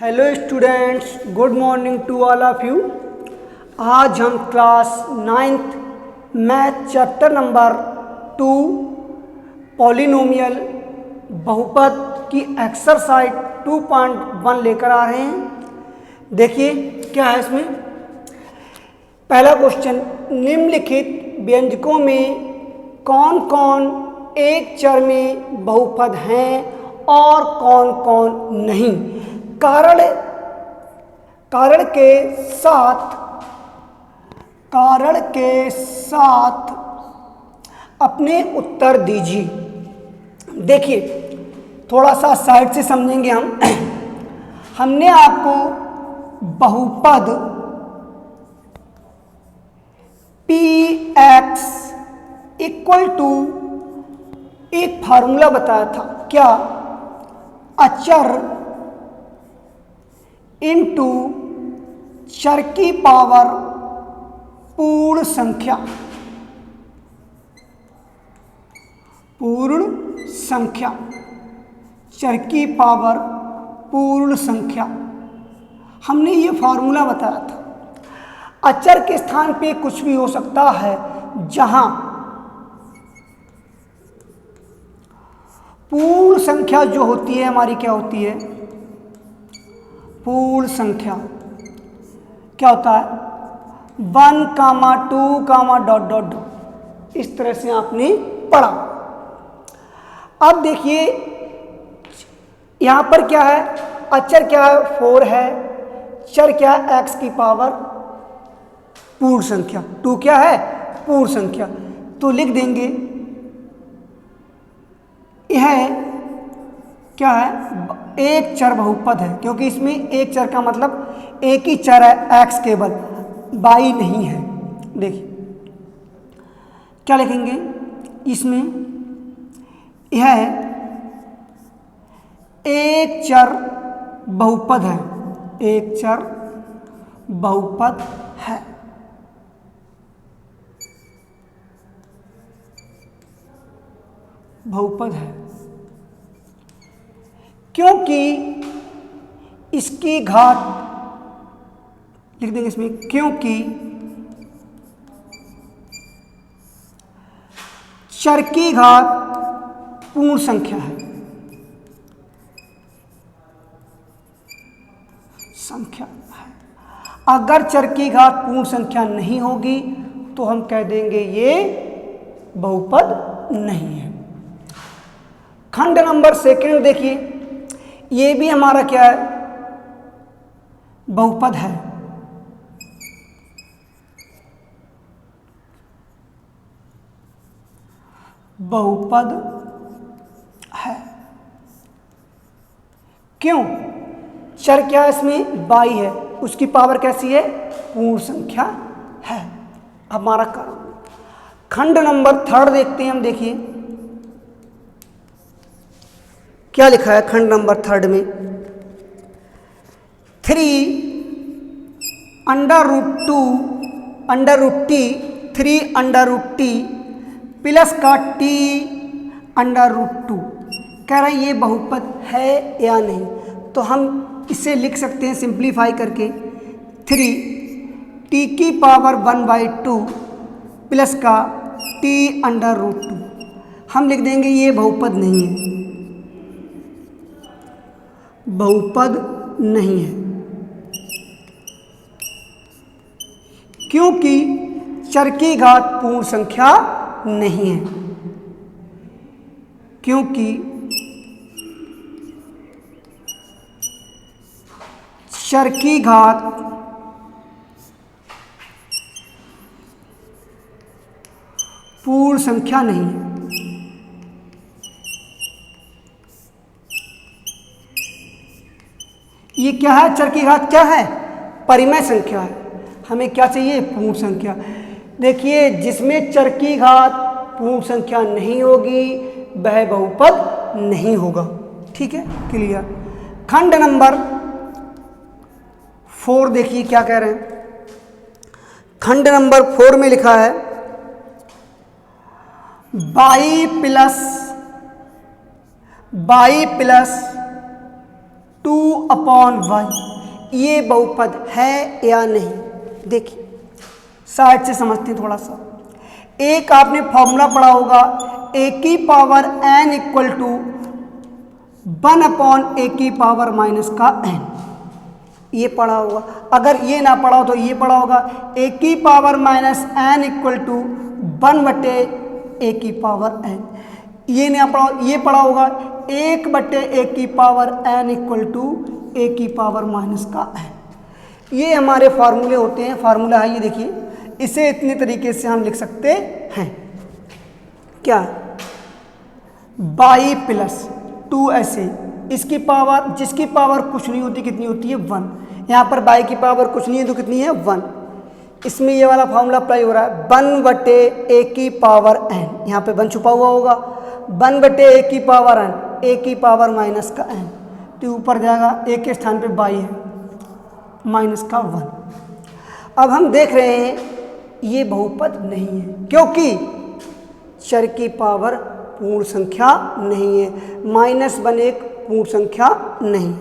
Hello students, good morning to all of you. आज हम class 9th math chapter number 2 polynomial बहुपद की exercise 2.1 लेकर आ रहे हैं। देखिए क्या है इसमें। पहला क्वेश्चन, निम्नलिखित व्यंजकों में कौन कौन एक चर में बहुपद हैं और कौन कौन नहीं। कारण के साथ अपने उत्तर दीजिए। देखिए थोड़ा सा साइड से समझेंगे हम। हमने आपको बहुपद px इक्वल टू एक फार्मूला बताया था, क्या? अचर इनटू चर की पावर पूर्ण संख्या, चर की पावर पूर्ण संख्या। हमने ये फार्मूला बताया था। अचर के स्थान पे कुछ भी हो सकता है, जहां पूर्ण संख्या जो होती है हमारी क्या होती है? पूर्ण संख्या क्या होता है? 1, 2, ... इस तरह से आपने पढ़ा। अब देखिए यहां पर क्या है? अचर क्या है? 4 है। चर क्या है? x की पावर पूर्ण संख्या। 2 क्या है? पूर्ण संख्या। तो लिख देंगे यह क्या है? एक चर बहुपद है, क्योंकि इसमें एक चर का मतलब एक ही चर है, x केवल, y नहीं है। देखिए क्या लिखेंगे इसमें? यह एक चर बहुपद है, एक चर बहुपद है। बहुपद है क्योंकि इसकी घात लिख देंगे इसमें, क्योंकि चर की घात पूर्ण संख्या है। अगर चर की घात पूर्ण संख्या नहीं होगी तो हम कह देंगे ये बहुपद नहीं है। खंड नंबर 2 देखिए, ये भी हमारा क्या है? बहुपद है। बहुपद है क्यों? चर क्या है इसमें? y है, उसकी पावर कैसी है? पूर्ण संख्या है। हमारा कारण। खंड नंबर 3 देखते हैं हम। देखिए क्या लिखा है खंड नंबर 3 में? 3 √t प्लस का t √2। कह रहा है ये बहुपद है या नहीं। तो हम इसे लिख सकते हैं सिंप्लीफाई करके, 3 t की पावर 1/2 प्लस का t √2। हम लिख देंगे ये बहुपद नहीं है, बहुपद नहीं है, क्योंकि चर की घात पूर्ण संख्या नहीं है। क्योंकि चर की घात पूर्ण संख्या नहीं है। ये क्या है? चर की घात क्या है? परिमेय संख्या है। हमें क्या चाहिए? पूर्ण संख्या। देखिए जिसमें चर की घात पूर्ण संख्या नहीं होगी वह बहुपद नहीं होगा। ठीक है, क्लियर। खंड नंबर 4 देखिए क्या कह रहे हैं। खंड नंबर 4 में लिखा है y प्लस 2/y ये बहुपद है या नहीं। देखिए साइड से समझते हैं थोड़ा सा। एक आपने फॉर्मूला पढ़ा होगा a की power n equal to 1/a की पावर माइनस का n, ये पढ़ा होगा। अगर ये ना पढ़ा हो तो ये पढ़ा होगा a की power minus n equal to 1/a की पावर n। ये ना पढ़ा, ये पढ़ा होगा 1/a की power n equal to a की पावर माइनस का n। ये हमारे फार्मूले होते हैं। फार्मूला है ये, देखिए इसे इतने तरीके से हम लिख सकते हैं। क्या बाई प्लस 2sa, इसकी पावर, जिसकी पावर कुछ नहीं होती, कितनी होती है 1। यहाँ पर बाई की पावर कुछ नहीं है तो कितनी है 1। इसमें ये वाला फॉर्मूला अप्लाई हो रहा है 1/a की पावर n, यहाँ पे 1 छुपा हुआ होगा। 1/a की पावर n, a की पावर माइनस का n, तो ऊपर जाएगा a के स्थान पे बाई है माइनस का 1। अब हम देख रहे हैं ये बहुपद नहीं है क्योंकि चर की पावर पूर्ण संख्या नहीं है। -1 एक पूर्ण संख्या नहीं है।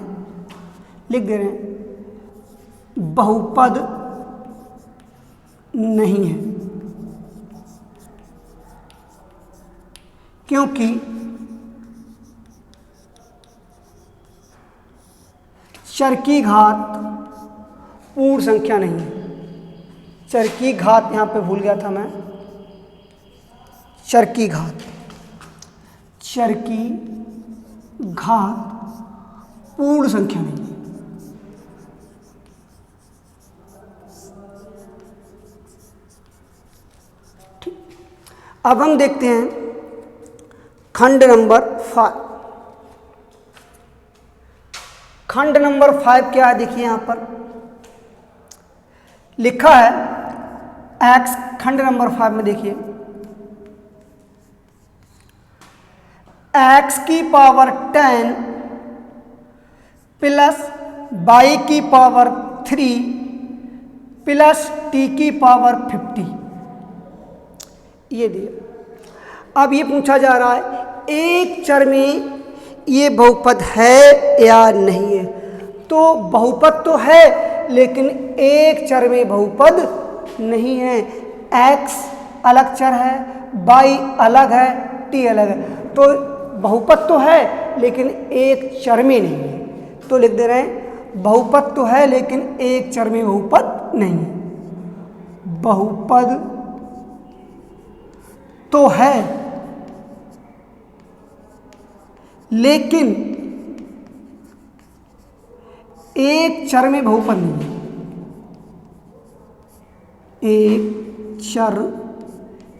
लिख दे रहे हैं बहुपद नहीं है क्योंकि चर की घात पूर्ण संख्या नहीं है। चर की घात यहाँ पे भूल गया था मैं, चर की घात, चर की घात पूर्ण संख्या नहीं है। ठीक, अब हम देखते हैं खंड नंबर 5। खंड नंबर 5 क्या है, देखिए यहां पर लिखा है x। खंड नंबर 5 में देखिए x की पावर 10 प्लस y की पावर 3 प्लस t की पावर 50, ये दिया। अब ये पूछा जा रहा है एक चर में ये बहुपद है या नहीं है। तो बहुपद तो है लेकिन एक चर में बहुपद नहीं है। x अलग चर है, y अलग है, t अलग है, तो बहुपद तो है लेकिन एक चर में नहीं है। तो लिख दे रहे हैं बहुपद तो है लेकिन एक चर में बहुपद नहीं है। बहुपद तो है लेकिन एक चर में बहुपद नहीं है। एक चर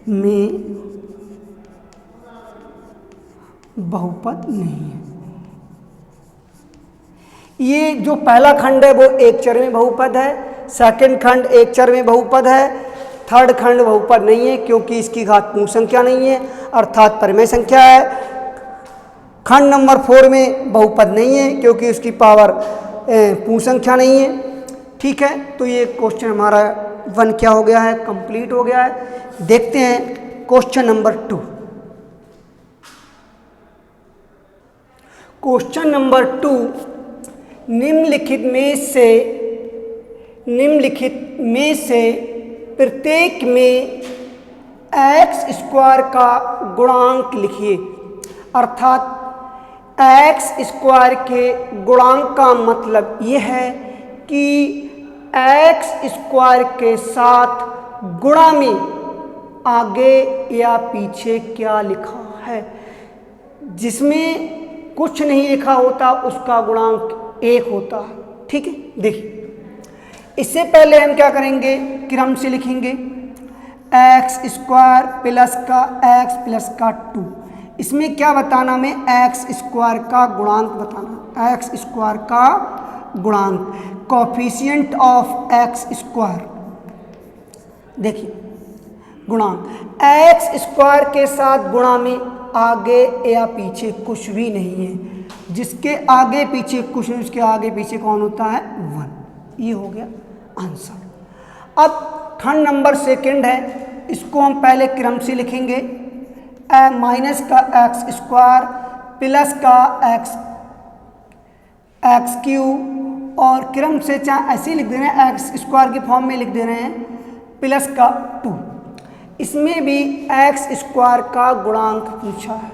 में बहुपद नहीं है। ये जो पहला खंड है वो एक चर में बहुपद है, सेकंड खंड एक चर में बहुपद है, थर्ड खंड बहुपद नहीं है क्योंकि इसकी घात पूर्ण संख्या नहीं है अर्थात परिमेय संख्या है। खंड नंबर 4 में बहुपद नहीं है क्योंकि उसकी पावर पूर्ण संख्या नहीं है। ठीक है, तो ये क्वेश्चन हमारा 1 क्या हो गया है, कंप्लीट हो गया है। देखते हैं क्वेश्चन नंबर 2। क्वेश्चन नंबर 2, निम्नलिखित में से प्रत्येक में x² का गुणांक लिखिए। अर्थात x² के गुणांक का मतलब यह है कि x² के साथ गुणा में आगे या पीछे क्या लिखा है। जिसमें कुछ नहीं लिखा होता उसका गुणांक 1 होता है। ठीक है, देखिए इससे पहले हम क्या करेंगे, क्रम से लिखेंगे x² प्लस का x प्लस का 2। इसमें क्या बताना, में x² का गुणांक बताना, x² का गुणांक, कोफिशिएंट ऑफ x²। देखिए गुणांक x² के साथ गुणा में आगे या पीछे कुछ भी नहीं है। जिसके आगे पीछे कुछ नहीं, उसके आगे पीछे कौन होता है, 1। ये हो गया आंसर। अब खंड नंबर 2 है, इसको हम पहले क्रम से लिखेंगे। माइनस का x² प्लस का x एक्स क्यू, और क्रम से चाहे ऐसे ही लिख दे रहे हैं, एक्स स्क्वायर के फॉर्म में लिख दे रहे हैं, प्लस का 2। इसमें भी एक्स स्क्वायर का गुणांक पूछा है,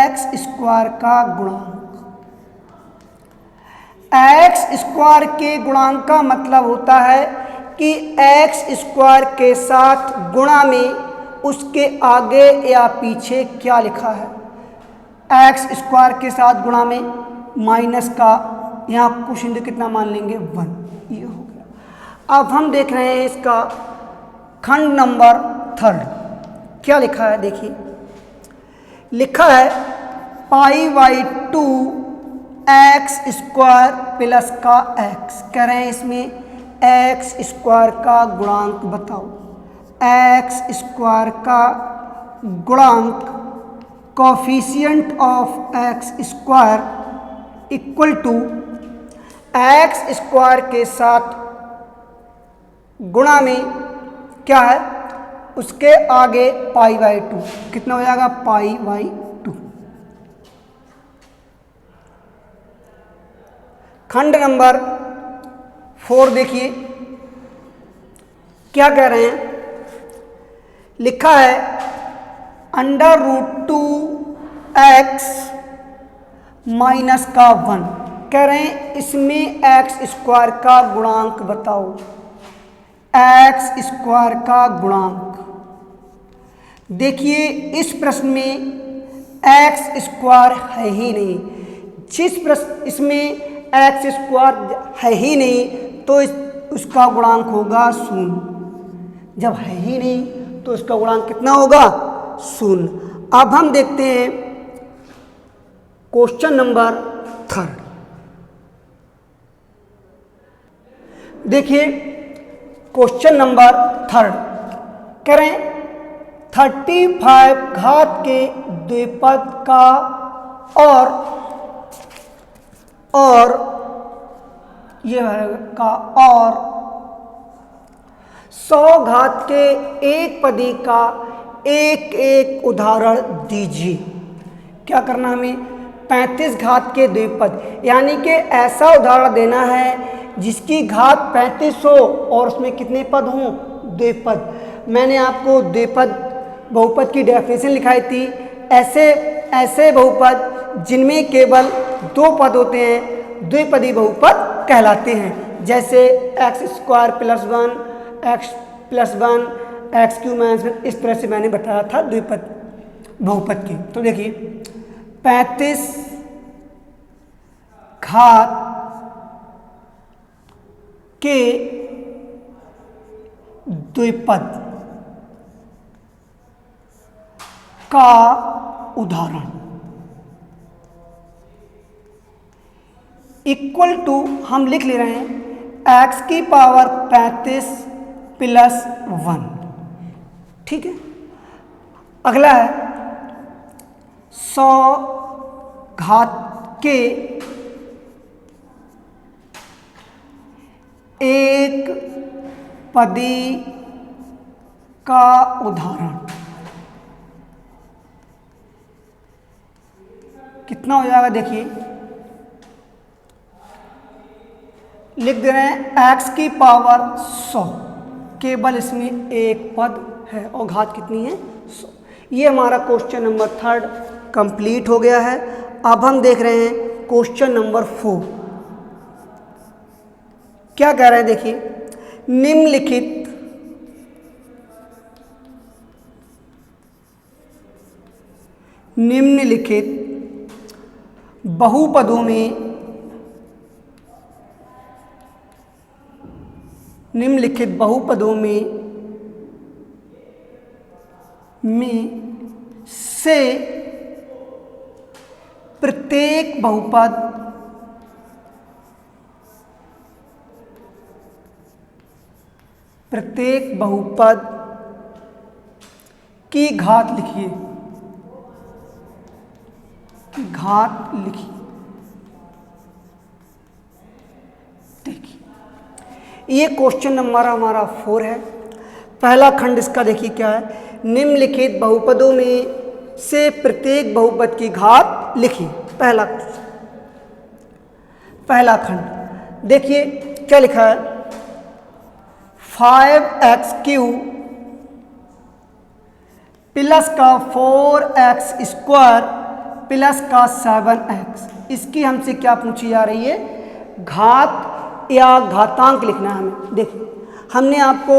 एक्स स्क्वायर का गुणांक। एक्स स्क्वायर के गुणांक का मतलब होता है कि एक्स स्क्वायर के साथ गुणा में उसके आगे या पीछे क्या लिखा है। एक्स स्क्वायर के साथ गुणा में माइनस का, यहाँ क्वेश्चन कितना मान लेंगे 1, ये हो गया। अब हम देख रहे हैं इसका खंड नंबर 3, क्या लिखा है देखिए, लिखा है π/2 एक्स स्क्वायर प्लस का एक्स। कह रहे हैं इसमें एक्स स्क्वायर का गुणांक बताओ। एक्स स्क्वायर का गुणांक coefficient of x square equal to x square के साथ गुणा में क्या है, उसके आगे π/2, कितना हो जाएगा π/2। खंड नंबर 4 देखिए क्या कह रहे हैं, लिखा है √2 एक्स माइनस का 1। कह रहे हैं इसमें एक्स स्क्वायर का गुणांक बताओ। एक्स स्क्वायर का गुणांक देखिए, इस प्रश्न में एक्स स्क्वायर है ही नहीं। जिस प्रश्न इसमें एक्स स्क्वायर है ही नहीं तो उसका गुणांक होगा 0। जब है ही नहीं तो इसका गुणांक कितना होगा, 0। अब हम देखते हैं क्वेश्चन नंबर 3। देखिए क्वेश्चन नंबर 3 करें, 35 घात के द्विपद का और ये का और 100 घात के एक पदी का एक एक उदाहरण दीजिए। क्या करना हमें, 35 घात के द्विपद, यानी कि ऐसा उदाहरण देना है जिसकी घात 35 हो और उसमें कितने पद हों, द्विपद। मैंने आपको द्विपद बहुपद की डेफिनेशन लिखाई थी। ऐसे बहुपद जिनमें केवल 2 पद होते हैं द्विपदी बहुपद कहलाते हैं। जैसे x square plus 1, x plus 1, x Q minus 1, इस तरह से मैंने बताया था द्विपद बहुपद की। तो देखिए 35 घात के द्विपद का उदाहरण इक्वल टू, हम लिख ले रहे हैं एक्स की पावर 35 प्लस 1। ठीक है, अगला है 100 घात के एक पदी का उदाहरण कितना हो जाएगा, देखिए लिख दे रहे हैं एक्स की पावर 100, केवल इसमें एक पद है और घात कितनी है 100। ये हमारा क्वेश्चन नंबर 3 कंप्लीट हो गया है। अब हम देख रहे हैं क्वेश्चन नंबर 4। क्या कह रहे हैं देखिए, निम्नलिखित बहुपदों में से प्रत्येक बहुपद की घात लिखिए। देखिए ये क्वेश्चन नंबर हमारा 4 है। पहला खंड इसका देखिए क्या है, निम्नलिखित बहुपदों में से प्रत्येक बहुपद की घात लिखिए। पहला क्वेश्चन पहला खंड देखिए क्या लिखा है, 5x³ प्लस का 4x² प्लस का 7x। इसकी हमसे क्या पूछी जा रही है, घात या घातांक लिखना है हमें। देखिए हमने आपको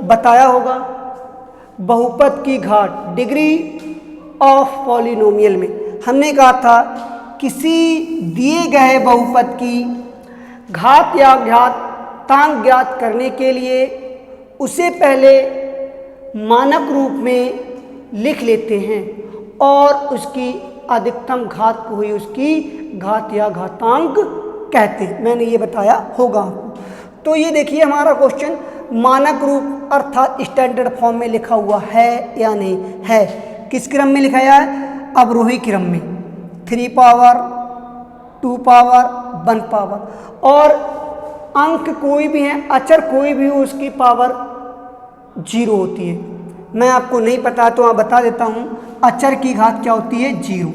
बताया होगा बहुपद की घात डिग्री ऑफ पॉलिनोमियल में हमने कहा था किसी दिए गए बहुपद की घात या घातांक ज्ञात करने के लिए उसे पहले मानक रूप में लिख लेते हैं और उसकी अधिकतम घात को ही उसकी घात या घातांक कहते हैं। मैंने ये बताया होगा आपको। तो ये देखिए हमारा क्वेश्चन मानक रूप अर्थात स्टैंडर्ड फॉर्म में लिखा हुआ है या नहीं है। किस क्रम में लिखा है, अवरोही क्रम में, 3 पावर 2 पावर 1 पावर, और अंक कोई भी है, अचर कोई भी हो, उसकी पावर 0 होती है। मैं आपको नहीं पता तो आप बता देता हूँ, अचर की घात क्या होती है, 0।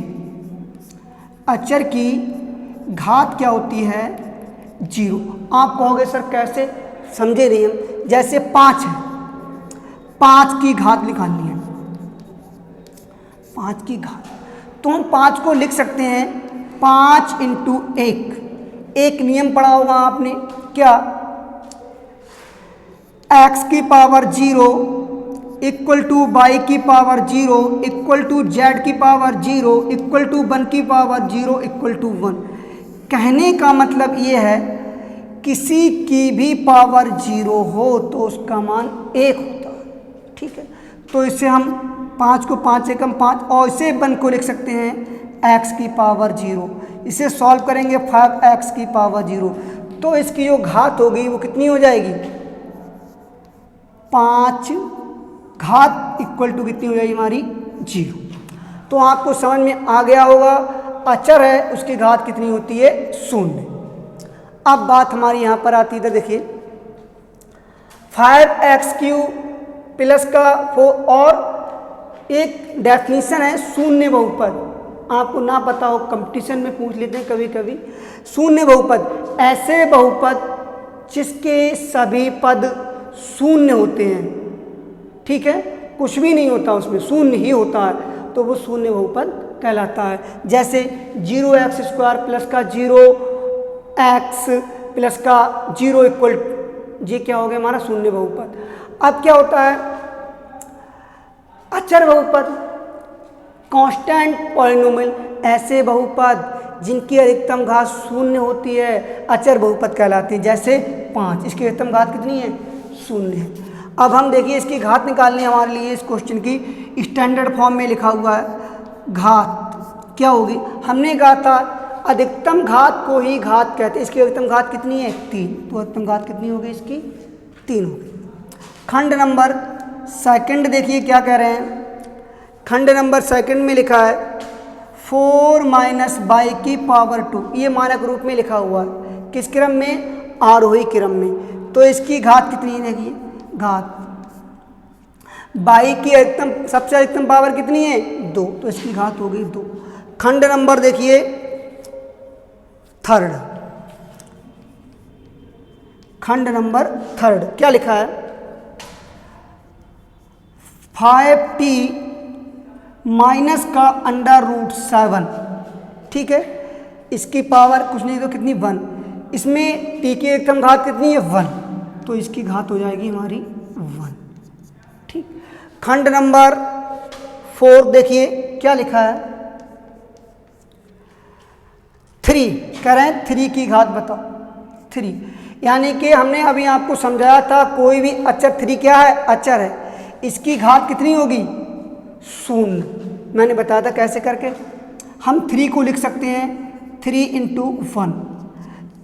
अचर की घात क्या होती है, 0। आप कहोगे सर कैसे, समझे नहीं हम। जैसे 5 है, 5 की घात निकालनी है, 5 की घात, तो हम 5 को लिख सकते हैं 5 × 1। एक नियम पढ़ा होगा आपने, क्या, x की पावर 0 इक्वल टू y की पावर 0 इक्वल टू z की पावर 0 इक्वल टू 1 की पावर 0 इक्वल टू 1। कहने का मतलब ये है किसी की भी पावर 0 हो तो उसका मान 1 होता है, ठीक है। तो इससे हम 5 को 5 एकम 5 और इसे 1 को लिख सकते हैं x की पावर 0। इसे सॉल्व करेंगे 5x की पावर 0, तो इसकी जो घात होगी वो कितनी हो जाएगी, 5 घात इक्वल टू कितनी हो जाएगी हमारी, 0। तो आपको समझ में आ गया होगा अचर है उसकी घात कितनी होती है, 0। अब बात हमारी यहाँ पर आती है, देखिए 5x³ प्लस का 4, और एक डेफिनेशन है शून्य बहुपद। आपको ना पता हो कंपटीशन में पूछ लेते हैं कभी कभी। शून्य बहुपद ऐसे बहुपद जिसके सभी पद शून्य होते हैं, ठीक है, कुछ भी नहीं होता उसमें, शून्य ही होता है, तो वो शून्य बहुपद कहलाता है। जैसे 0x² प्लस का 0x प्लस का 0 इक्वल, ये क्या हो गया हमारा शून्य बहुपद। अब क्या होता है, अचर बहुपद, कांस्टेंट पॉलिनोमियल, ऐसे बहुपद जिनकी अधिकतम घात शून्य होती है अचर बहुपद कहलाती है। जैसे 5, इसकी अधिकतम घात कितनी है, 0 है। अब हम देखिए इसकी घात निकालनी है हमारे लिए, इस क्वेश्चन की स्टैंडर्ड फॉर्म में लिखा हुआ है। घात क्या होगी, हमने कहा था अधिकतम घात को ही घात कहते हैं। इसकी अधिकतम घात कितनी है, 3, तो अधिकतम घात कितनी होगी इसकी, 3 होगी। खंड नंबर सेकंड देखिए क्या कह रहे हैं, खंड नंबर सेकंड में लिखा है 4 - y की पावर 2। ये मानक रूप में लिखा हुआ है, किस क्रम में, आरोही क्रम में। तो इसकी घात कितनी है, देखिए घात, y की अधिकतम, सबसे अधिकतम पावर कितनी है, 2, तो इसकी घात हो गई 2। खंड नंबर देखिए थर्ड, खंड नंबर थर्ड क्या लिखा है, 5t माइनस का √7, ठीक है। इसकी पावर कुछ नहीं तो कितनी, 1। इसमें t की एकदम घात कितनी है, 1, तो इसकी घात हो जाएगी हमारी 1, ठीक। खंड नंबर 4 देखिए क्या लिखा है, 3 कह रहे हैं 3 की घात बताओ, 3, यानी कि हमने अभी आपको समझाया था कोई भी अचर, 3 क्या है, अचर है, इसकी घात कितनी होगी, 0। मैंने बताया था कैसे करके, हम 3 को लिख सकते हैं 3 × 1,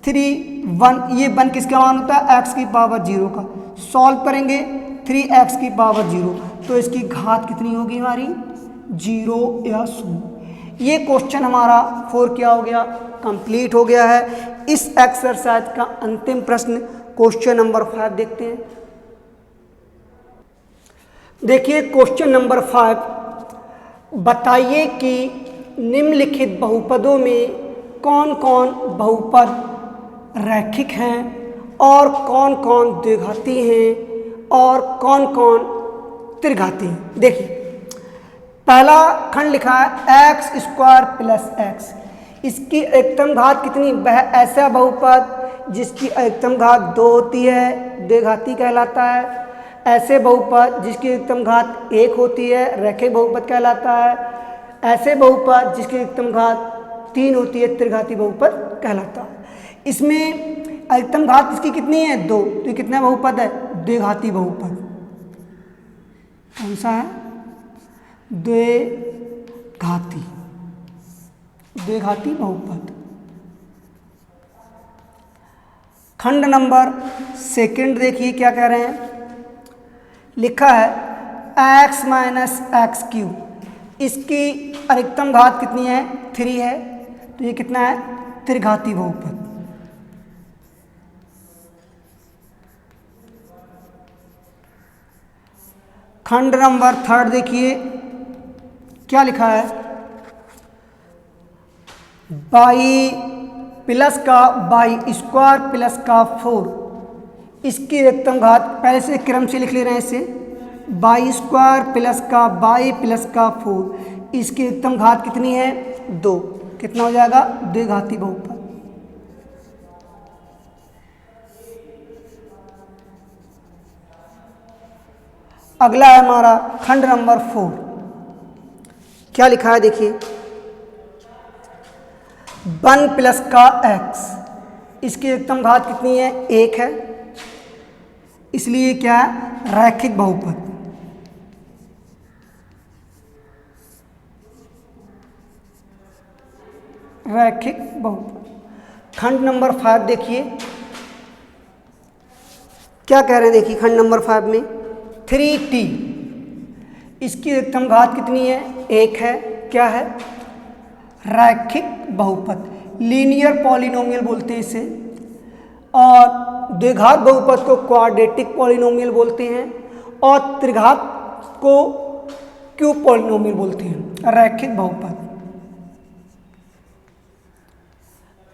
3 1, ये 1 किसका मान होता है, x की पावर 0 का। सॉल्व करेंगे 3x की पावर 0, तो इसकी घात कितनी होगी हमारी, 0 या 0। ये क्वेश्चन हमारा 4 क्या हो गया, कंप्लीट हो गया है। इस एक्सरसाइज का अंतिम प्रश्न क्वेश्चन नंबर 5 देखते हैं। देखिए क्वेश्चन नंबर 5, बताइए कि निम्नलिखित बहुपदों में कौन कौन बहुपद रैखिक हैं और कौन कौन द्विघाती हैं और कौन कौन त्रिघाती हैं। देखिए पहला खंड लिखा है एक्स स्क्वायर प्लस एक्स, इसकी अधिकतम घात कितनी, वह ऐसा बहुपद जिसकी अधिकतम घात 2 होती है द्विघाती कहलाता है। ऐसे बहुपद जिसकी अधिकतम घात 1 होती है रैखिक बहुपद कहलाता है। ऐसे बहुपद जिसकी अधिकतम घात 3 होती है त्रिघाती बहुपद कहलाता है। इसमें अधिकतम घात इसकी कितनी है 2, तो ये कितना बहुपद है, द्विघाती बहुपद। कौन सा है, द्विघाती बहुपद। खंड नंबर सेकंड देखिए क्या कह रहे हैं, लिखा है x माइनस एक्स क्यूब, इसकी अधिकतम घात कितनी है 3 है, तो ये कितना है त्रिघाती बहुपद। खंड नंबर थर्ड देखिए क्या लिखा है, बाई प्लस का बाई स्क्वायर प्लस का 4, इसकी अधिकतम घात पहले से क्रम से लिख ले रहे हैं इसे, बाई स्क्वायर प्लस का बाई प्लस का 4, इसकी अधिकतम घात कितनी है 2, कितना हो जाएगा द्विघाती बहुपद। अगला है हमारा खंड नंबर 4, क्या लिखा है देखिए, 1 प्लस का x, इसकी अधिकतम घात कितनी है 1 है, इसलिए क्या है रैखिक बहुपद। रैखिक बहुपद। खंड नंबर 5 देखिए क्या कह रहे हैं, देखिए खंड नंबर 5 में 3t, इसकी अधिकतम घात कितनी है 1 है, क्या है रैखिक बहुपद, लीनियर पॉलिनोमियल बोलते हैं इसे, और द्विघात बहुपद को क्वाड्रेटिक पॉलिनोमियल बोलते हैं और त्रिघात को क्यूब पॉलिनोमियल बोलते हैं, रैखिक बहुपद।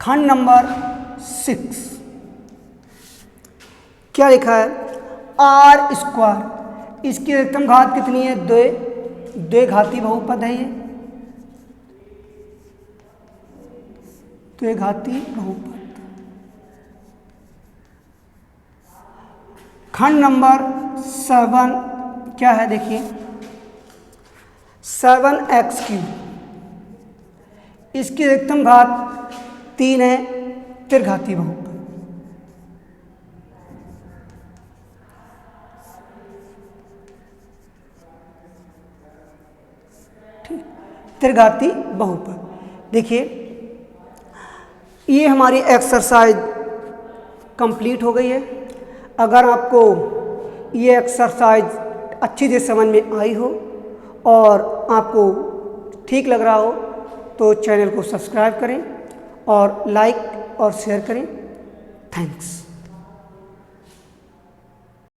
खंड नंबर 6 क्या लिखा है, आर स्क्वायर, इसकी अधिकतम घात कितनी है 2, द्विघाती बहुपद है ये, द्विघाती बहुपद। खंड नंबर 7 क्या है देखिए, 7x क्यूब, इसकी अधिकतम घात 3 है, त्रिघाती बहुपद। ठीक, त्रिघाती बहुपद। देखिए ये हमारी एक्सरसाइज कंप्लीट हो गई है। अगर आपको ये एक्सरसाइज अच्छी से समझ में आई हो और आपको ठीक लग रहा हो तो चैनल को सब्सक्राइब करें और लाइक और शेयर करें। थैंक्स।